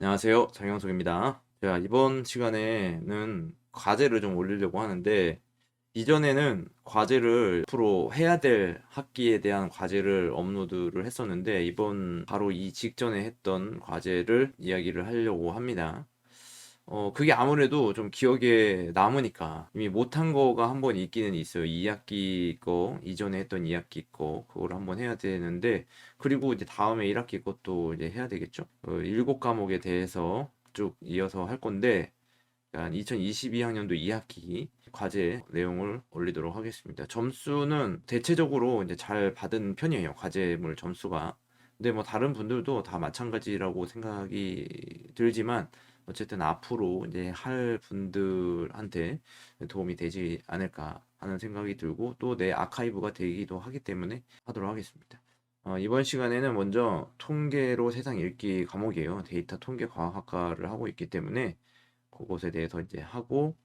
안녕하세요. 장영석입니다. 제가 이번 시간에는 과제를 좀 올리려고 하는데, 이전에는 과제를 앞으로 해야 될 학기에 대한 과제를 업로드를 했었는데, 이번 바로 이 직전에 했던 과제를 이야기를 하려고 합니다. 그게 아무래도 좀 기억에 남으니까 이미 못한 거가 한 번 있기는 있어요. 2학기 거, 이전에 했던 2학기 거, 그걸 한번 해야 되는데, 그리고 이제 다음에 1학기 것도 이제 해야 되겠죠? 7과목에 대해서 쭉 이어서 할 건데, 2022학년도 2학기 과제 내용을 올리도록 하겠습니다. 점수는 대체적으로 이제 잘 받은 편이에요. 과제물 점수가. 근데 뭐 다른 분들도 다 마찬가지라고 생각이 들지만 어쨌든 앞으로 이제 할 분들한테 도움이 되지 않을까 하는 생각이 들고 또 내 아카이브가 되기도 하기 때문에 하도록 하겠습니다. 이번 시간에는 먼저 통계로 세상 읽기 과목이에요. 데이터 통계 과학학과를 하고 있기 때문에 그것에 대해서 이제 하고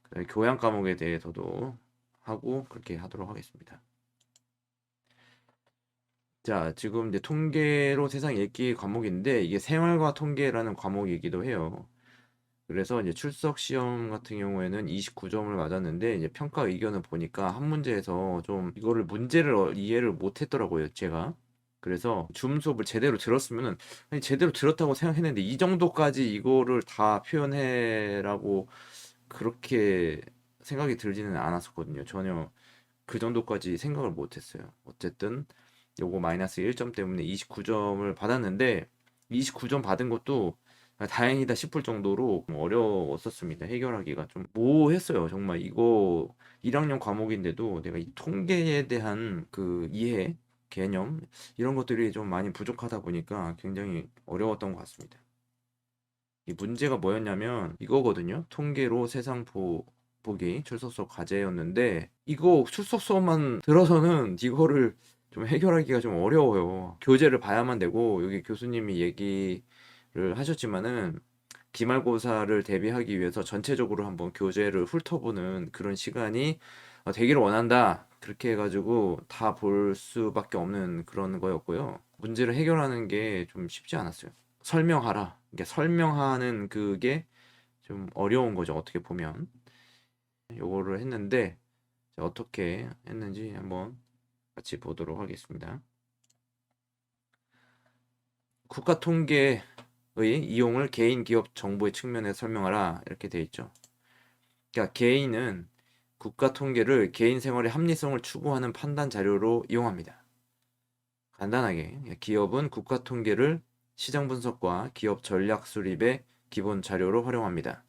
그다음에 교양 과목에 대해서도 하고 그렇게 하도록 하겠습니다. 자, 지금 이제 통계로 세상 읽기 과목인데 이게 생활과 통계라는 과목이기도 해요. 그래서 이제 출석 시험 같은 경우에는 29점을 맞았는데 이제 평가 의견을 보니까 한 문제에서 좀 이거를 문제를 이해를 못 했더라고요, 제가. 그래서 줌 수업을 제대로 들었으면은 아니 제대로 들었다고 생각했는데 이 정도까지 이거를 다 표현해라고 그렇게 생각이 들지는 않았었거든요. 전혀 그 정도까지 생각을 못 했어요. 어쨌든 요거 마이너스 1점 때문에 29점을 받았는데 29점 받은 것도 다행이다 싶을 정도로 어려웠었습니다. 해결하기가 좀 모호했어요. 정말 이거 1학년 과목인데도 내가 이 통계에 대한 그 이해, 개념 이런 것들이 좀 많이 부족하다 보니까 굉장히 어려웠던 것 같습니다. 이 문제가 뭐였냐면 이거거든요. 통계로 세상 보기 출석 수업 과제였는데 이거 출석 수업만 들어서는 이거를 좀 해결하기가 좀 어려워요. 교재를 봐야만 되고 여기 교수님이 얘기를 하셨지만은 기말고사를 대비하기 위해서 전체적으로 한번 교재를 훑어보는 그런 시간이 되기를 원한다. 그렇게 해가지고 다 볼 수밖에 없는 그런 거였고요. 문제를 해결하는 게 좀 쉽지 않았어요. 설명하라. 이게 설명하는 그게 좀 어려운 거죠. 어떻게 보면. 요거를 했는데 어떻게 했는지 한번 같이 보도록 하겠습니다. 국가 통계의 이용을 개인 기업 정보의 측면에서 설명하라. 이렇게 돼 있죠. 그러니까 개인은 국가 통계를 개인 생활의 합리성을 추구하는 판단 자료로 이용합니다. 간단하게 기업은 국가 통계를 시장 분석과 기업 전략 수립의 기본 자료로 활용합니다.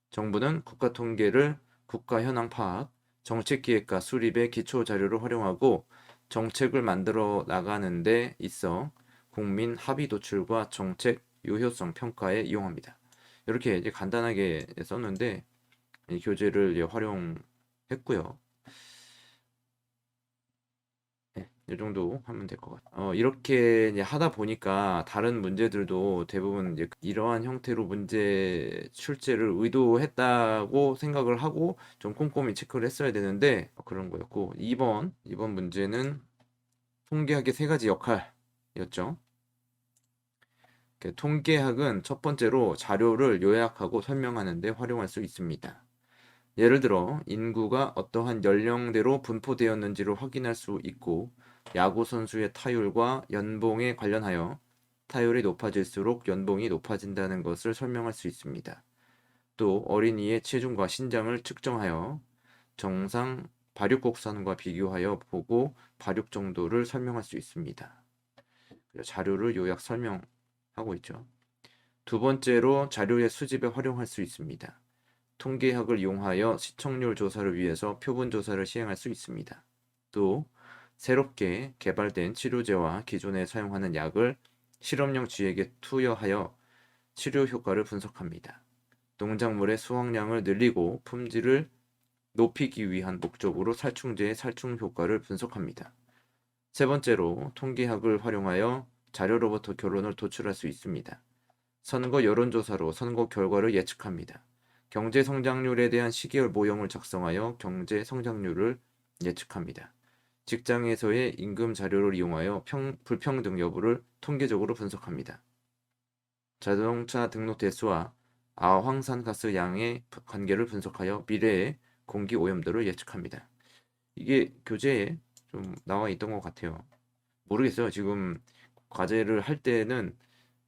정부는 국가 통계를 국가 현황 파악, 정책 기획과 수립의 기초 자료로 활용하고 정책을 만들어 나가는 데 있어 국민 합의 도출과 정책 유효성 평가에 이용합니다. 이렇게 이제 간단하게 썼는데 이 교재를 이제 활용했고요. 네, 이 정도 하면 될 것 같아요. 이렇게 이제 하다 보니까 다른 문제들도 대부분 이제 이러한 형태로 문제 출제를 의도했다고 생각을 하고 좀 꼼꼼히 체크를 했어야 되는데 그런 거였고 이번 문제는 통계학의 세 가지 역할이었죠. 통계학은 첫 번째로 자료를 요약하고 설명하는 데 활용할 수 있습니다. 예를 들어 인구가 어떠한 연령대로 분포되었는지를 확인할 수 있고 야구 선수의 타율과 연봉에 관련하여 타율이 높아질수록 연봉이 높아진다는 것을 설명할 수 있습니다. 또 어린이의 체중과 신장을 측정하여 정상 발육곡선과 비교하여 보고 발육 정도를 설명할 수 있습니다. 자료를 요약 설명하고 있죠. 두 번째로 자료의 수집에 활용할 수 있습니다. 통계학을 이용하여 시청률 조사를 위해서 표본 조사를 시행할 수 있습니다. 또 새롭게 개발된 치료제와 기존에 사용하는 약을 실험용 쥐에게 투여하여 치료 효과를 분석합니다. 농작물의 수확량을 늘리고 품질을 높이기 위한 목적으로 살충제의 살충 효과를 분석합니다. 세 번째로 통계학을 활용하여 자료로부터 결론을 도출할 수 있습니다. 선거 여론조사로 선거 결과를 예측합니다. 경제 성장률에 대한 시계열 모형을 작성하여 경제 성장률을 예측합니다. 직장에서의 임금 자료를 이용하여 불평등 여부를 통계적으로 분석합니다. 자동차 등록 대수와 아황산가스 양의 관계를 분석하여 미래의 공기 오염도를 예측합니다. 이게 교재에 좀 나와 있던 것 같아요. 모르겠어요. 지금 과제를 할 때는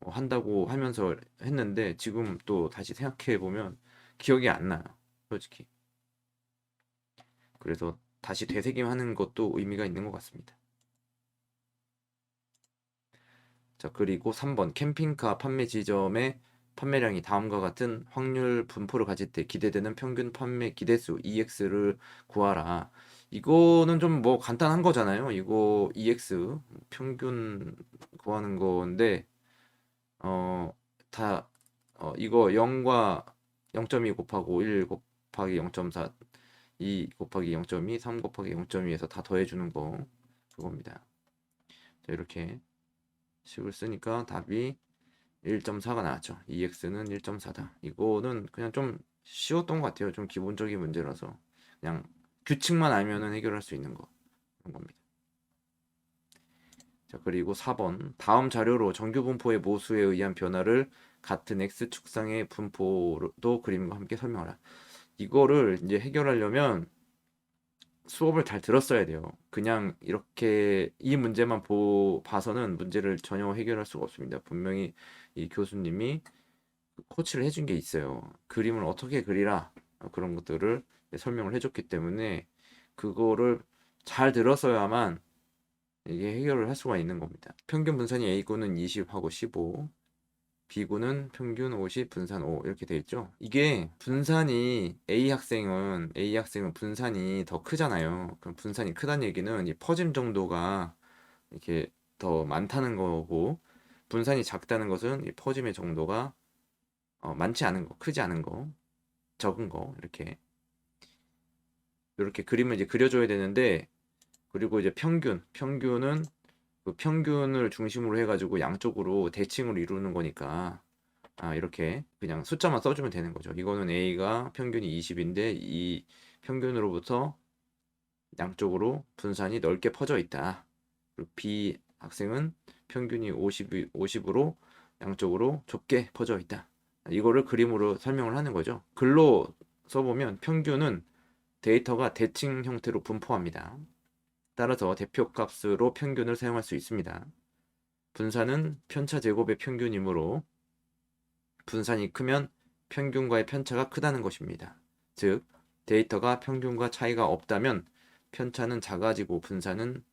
한다고 하면서 했는데 지금 또 다시 생각해 보면 기억이 안 나요. 솔직히. 그래서 다시 되새김하는 것도 의미가 있는 것 같습니다. 자, 그리고 3번 캠핑카 판매 지점의 판매량이 다음과 같은 확률 분포를 가질 때 기대되는 평균 판매 기대수 EX를 구하라. 이거는 좀 뭐 간단한 거잖아요. 이거 EX 평균 구하는 건데 어, 다 이거 0과 0.2 곱하고 1 곱하기 0.4, 2 곱하기 0.2, 3 곱하기 0.2에서 다 더해주는 거 그겁니다. 자, 이렇게 식을 쓰니까 답이 1.4가 나왔죠. EX는 1.4다. 이거는 그냥 좀 쉬웠던 것 같아요. 좀 기본적인 문제라서 그냥 규칙만 알면은 해결할 수 있는 거 그런 겁니다. 자, 그리고 4번 다음 자료로 정규 분포의 모수에 의한 변화를 같은 X축상의 분포도 그림과 함께 설명하라. 이거를 이제 해결하려면 수업을 잘 들었어야 돼요. 그냥 이렇게 이 문제만 봐서는 문제를 전혀 해결할 수가 없습니다. 분명히 이 교수님이 코치를 해준 게 있어요. 그림을 어떻게 그리라 그런 것들을 설명을 해줬기 때문에 그거를 잘 들었어야만 이게 해결을 할 수가 있는 겁니다. 평균 분산이 A군은 20하고 15, B군은 평균 50, 분산 5 이렇게 돼 있죠. 이게 분산이 A 학생은 분산이 더 크잖아요. 그럼 분산이 크다는 얘기는 이 퍼짐 정도가 이렇게 더 많다는 거고 분산이 작다는 것은 이 퍼짐의 정도가 많지 않은 거, 크지 않은 거, 적은 거 이렇게 그림을 이제 그려줘야 되는데 그리고 이제 평균은 그 평균을 중심으로 해가지고 양쪽으로 대칭을 이루는 거니까 이렇게 그냥 숫자만 써주면 되는 거죠. 이거는 A가 평균이 20인데 이 평균으로부터 양쪽으로 분산이 넓게 퍼져 있다. 그리고 B 학생은 평균이 50으로 양쪽으로 좁게 퍼져 있다. 이거를 그림으로 설명을 하는 거죠. 글로 써보면 평균은 데이터가 대칭 형태로 분포합니다. 따라서 대표값으로 평균을 사용할 수 있습니다. 분산은 편차 제곱의 평균이므로 분산이 크면 평균과의 편차가 크다는 것입니다. 즉, 데이터가 평균과 차이가 없다면 편차는 작아지고 분산은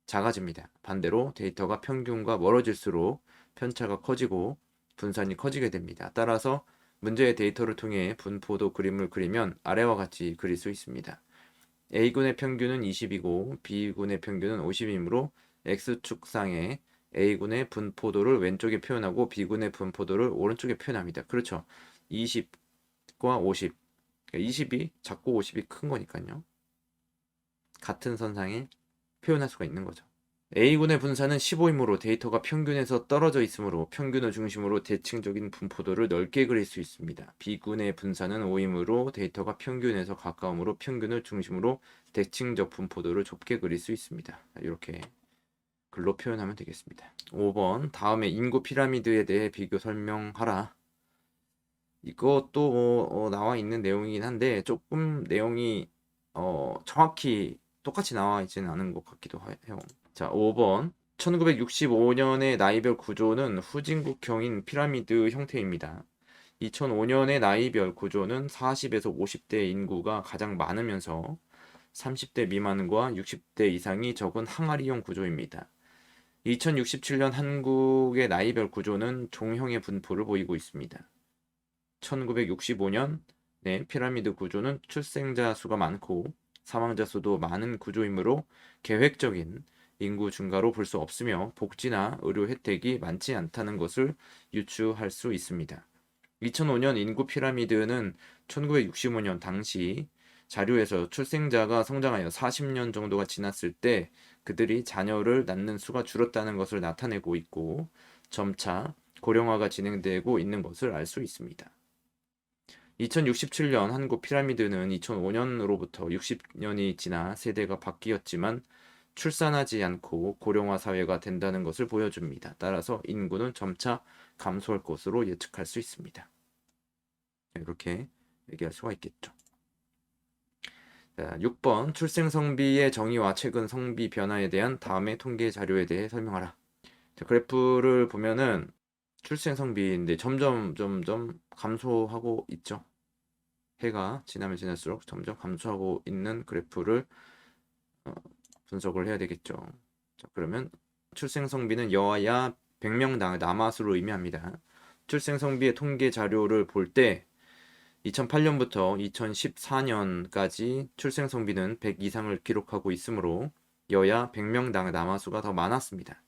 작아집니다. 반대로 데이터가 평균과 멀어질수록 편차가 커지고 분산이 커지게 됩니다. 따라서 문제의 데이터를 통해 분포도 그림을 그리면 아래와 같이 그릴 수 있습니다. A군의 평균은 20이고 B군의 평균은 50이므로 X축상에 A군의 분포도를 왼쪽에 표현하고 B군의 분포도를 오른쪽에 표현합니다. 그렇죠. 20과 50. 20이 작고 50이 큰 거니까요. 같은 선상에 표현할 수가 있는 거죠. A군의 분산은 15이므로 데이터가 평균에서 떨어져 있으므로 평균을 중심으로 대칭적인 분포도를 넓게 그릴 수 있습니다. B군의 분산은 5이므로 데이터가 평균에서 가까우므로 평균을 중심으로 대칭적 분포도를 좁게 그릴 수 있습니다. 이렇게 글로 표현하면 되겠습니다. 5번 다음에 인구 피라미드에 대해 비교 설명하라. 이것도 나와 있는 내용이긴 한데 조금 내용이 정확히 똑같이 나와 있지는 않은 것 같기도 해요. 자, 5번. 1965년의 나이별 구조는 후진국형인 피라미드 형태입니다. 2005년의 나이별 구조는 40에서 50대 인구가 가장 많으면서 30대 미만과 60대 이상이 적은 항아리형 구조입니다. 2067년 한국의 나이별 구조는 종형의 분포를 보이고 있습니다. 1965년의 피라미드 구조는 출생자 수가 많고 사망자 수도 많은 구조이므로 계획적인 인구 증가로 볼 수 없으며 복지나 의료 혜택이 많지 않다는 것을 유추할 수 있습니다. 2005년 인구 피라미드는 1965년 당시 자료에서 출생자가 성장하여 40년 정도가 지났을 때 그들이 자녀를 낳는 수가 줄었다는 것을 나타내고 있고 점차 고령화가 진행되고 있는 것을 알 수 있습니다. 2067년 한국 피라미드는 2005년으로부터 60년이 지나 세대가 바뀌었지만 출산하지 않고 고령화 사회가 된다는 것을 보여줍니다. 따라서 인구는 점차 감소할 것으로 예측할 수 있습니다. 이렇게 얘기할 수가 있겠죠. 자, 6번 출생 성비의 정의와 최근 성비 변화에 대한 다음의 통계 자료에 대해 설명하라. 자, 그래프를 보면은 출생 성비인데 점점 감소하고 있죠. 해가 지나면 지날수록 점점 감소하고 있는 그래프를 분석을 해야 되겠죠. 자, 그러면 출생 성비는 여야 100명당 남아수를 의미합니다. 출생 성비의 통계 자료를 볼 때 2008년부터 2014년까지 출생 성비는 100 이상을 기록하고 있으므로 여야 100명당 남아수가 더 많았습니다.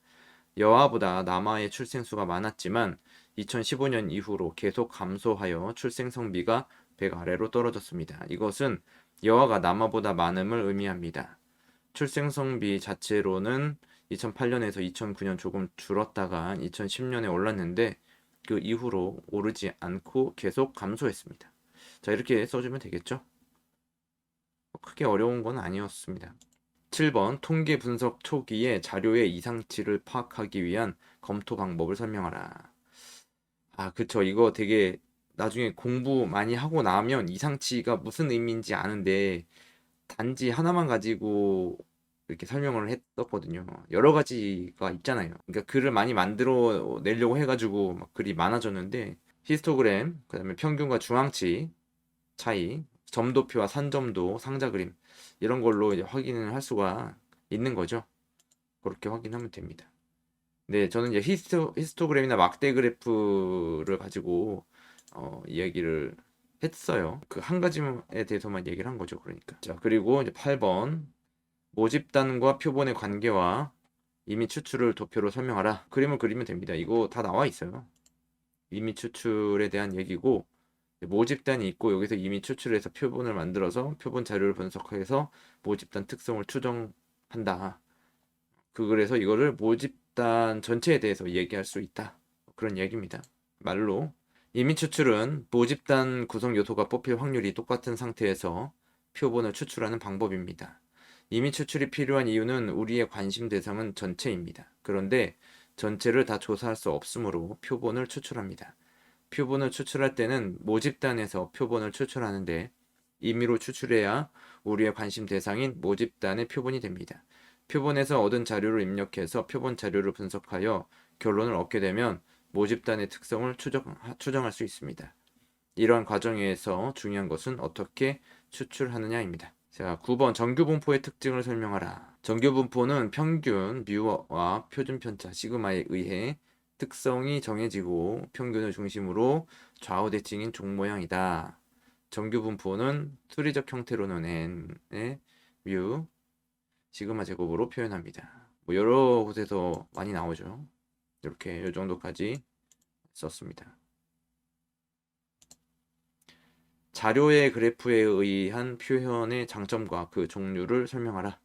여아보다 남아의 출생수가 많았지만 2015년 이후로 계속 감소하여 출생 성비가 100 아래로 떨어졌습니다. 이것은 여아가 남아보다 많음을 의미합니다. 출생 성비 자체로는 2008년에서 2009년 조금 줄었다가 2010년에 올랐는데 그 이후로 오르지 않고 계속 감소했습니다. 자, 이렇게 써주면 되겠죠? 크게 어려운 건 아니었습니다. 7번 통계 분석 초기에 자료의 이상치를 파악하기 위한 검토 방법을 설명하라. 아, 그쵸. 이거 되게 나중에 공부 많이 하고 나면 이상치가 무슨 의미인지 아는데 단지 하나만 가지고 이렇게 설명을 했었거든요. 여러 가지가 있잖아요. 그러니까 글을 많이 만들어 내려고 해가지고 막 글이 많아졌는데 히스토그램, 그다음에 평균과 중앙치 차이, 점도표와 산점도, 상자 그림 이런 걸로 이제 확인을 할 수가 있는 거죠. 그렇게 확인하면 됩니다. 네, 저는 이제 히스토그램이나 막대 그래프를 가지고 이야기를 했어요. 그 한 가지에 대해서만 얘기를 한 거죠. 그러니까. 자, 그리고 이제 8번 모집단과 표본의 관계와 이미 추출을 도표로 설명하라. 그림을 그리면 됩니다. 이거 다 나와 있어요. 이미 추출에 대한 얘기고 모집단이 있고 여기서 이미 추출해서 표본을 만들어서 표본 자료를 분석해서 모집단 특성을 추정한다. 그래서 이거를 모집단 전체에 대해서 얘기할 수 있다. 그런 얘기입니다. 말로 이미 추출은 모집단 구성 요소가 뽑힐 확률이 똑같은 상태에서 표본을 추출하는 방법입니다. 이미 추출이 필요한 이유는 우리의 관심 대상은 전체입니다. 그런데 전체를 다 조사할 수 없으므로 표본을 추출합니다. 표본을 추출할 때는 모집단에서 표본을 추출하는데 임의로 추출해야 우리의 관심 대상인 모집단의 표본이 됩니다. 표본에서 얻은 자료를 입력해서 표본 자료를 분석하여 결론을 얻게 되면 모집단의 특성을 추정할 수 있습니다. 이러한 과정에서 중요한 것은 어떻게 추출하느냐입니다. 자, 9번 정규분포의 특징을 설명하라. 정규분포는 평균, 뮤와 표준편차, 시그마에 의해 특성이 정해지고 평균을 중심으로 좌우대칭인 종 모양이다. 정규분포는 수리적 형태로는 n의 뮤, 시그마 제곱으로 표현합니다. 뭐 여러 곳에서 많이 나오죠. 이렇게 이 정도까지 썼습니다. 자료의 그래프에 의한 표현의 장점과 그 종류를 설명하라.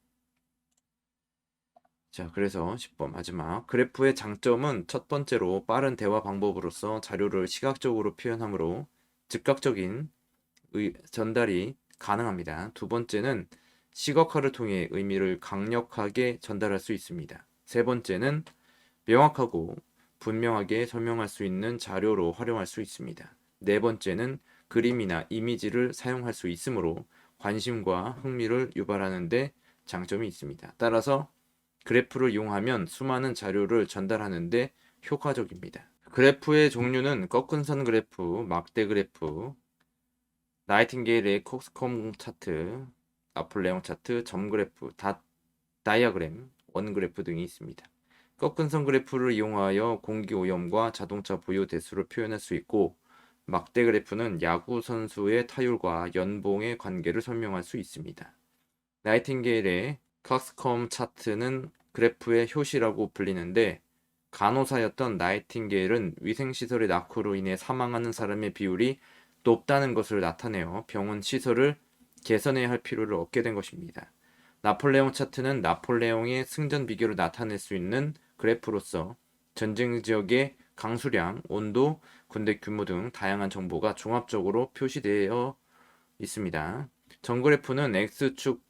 자, 그래서 10번 마지막. 그래프의 장점은 첫 번째로 빠른 대화 방법으로서 자료를 시각적으로 표현하므로 즉각적인 전달이 가능합니다. 두 번째는 시각화를 통해 의미를 강력하게 전달할 수 있습니다. 세 번째는 명확하고 분명하게 설명할 수 있는 자료로 활용할 수 있습니다. 네 번째는 그림이나 이미지를 사용할 수 있으므로 관심과 흥미를 유발하는 데 장점이 있습니다. 따라서 그래프를 이용하면 수많은 자료를 전달하는 데 효과적입니다. 그래프의 종류는 꺾은 선 그래프, 막대 그래프, 나이팅게일의 콕스컴 차트, 나폴레옹 차트, 점 그래프, 다이아그램, 원 그래프 등이 있습니다. 꺾은 선 그래프를 이용하여 공기 오염과 자동차 보유 대수를 표현할 수 있고 막대 그래프는 야구 선수의 타율과 연봉의 관계를 설명할 수 있습니다. 나이팅게일의 콕스컴 차트는 그래프의 효시라고 불리는데 간호사였던 나이팅게일은 위생시설의 낙후로 인해 사망하는 사람의 비율이 높다는 것을 나타내어 병원 시설을 개선해야 할 필요를 얻게 된 것입니다. 나폴레옹 차트는 나폴레옹의 승전 비결을 나타낼 수 있는 그래프로서 전쟁 지역의 강수량, 온도, 군대 규모 등 다양한 정보가 종합적으로 표시되어 있습니다. 점 그래프는 X축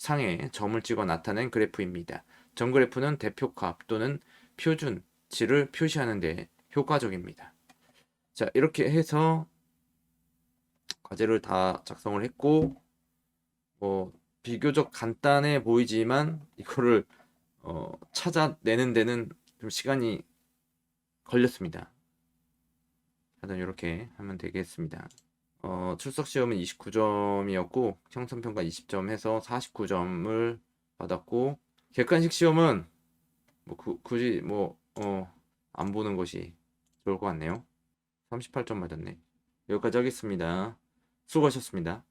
상에 점을 찍어 나타낸 그래프입니다. 점 그래프는 대표값 또는 표준치를 표시하는 데 효과적입니다. 자, 이렇게 해서 과제를 다 작성을 했고, 비교적 간단해 보이지만 이거를 찾아내는 데는 좀 시간이 걸렸습니다. 하여튼 이렇게 하면 되겠습니다. 출석 시험은 29점이었고 형성평가 20점 해서 49점을 받았고, 객관식 시험은 뭐 굳이 안 보는 것이 좋을 것 같네요. 38점 맞았네. 여기까지 하겠습니다. 수고하셨습니다.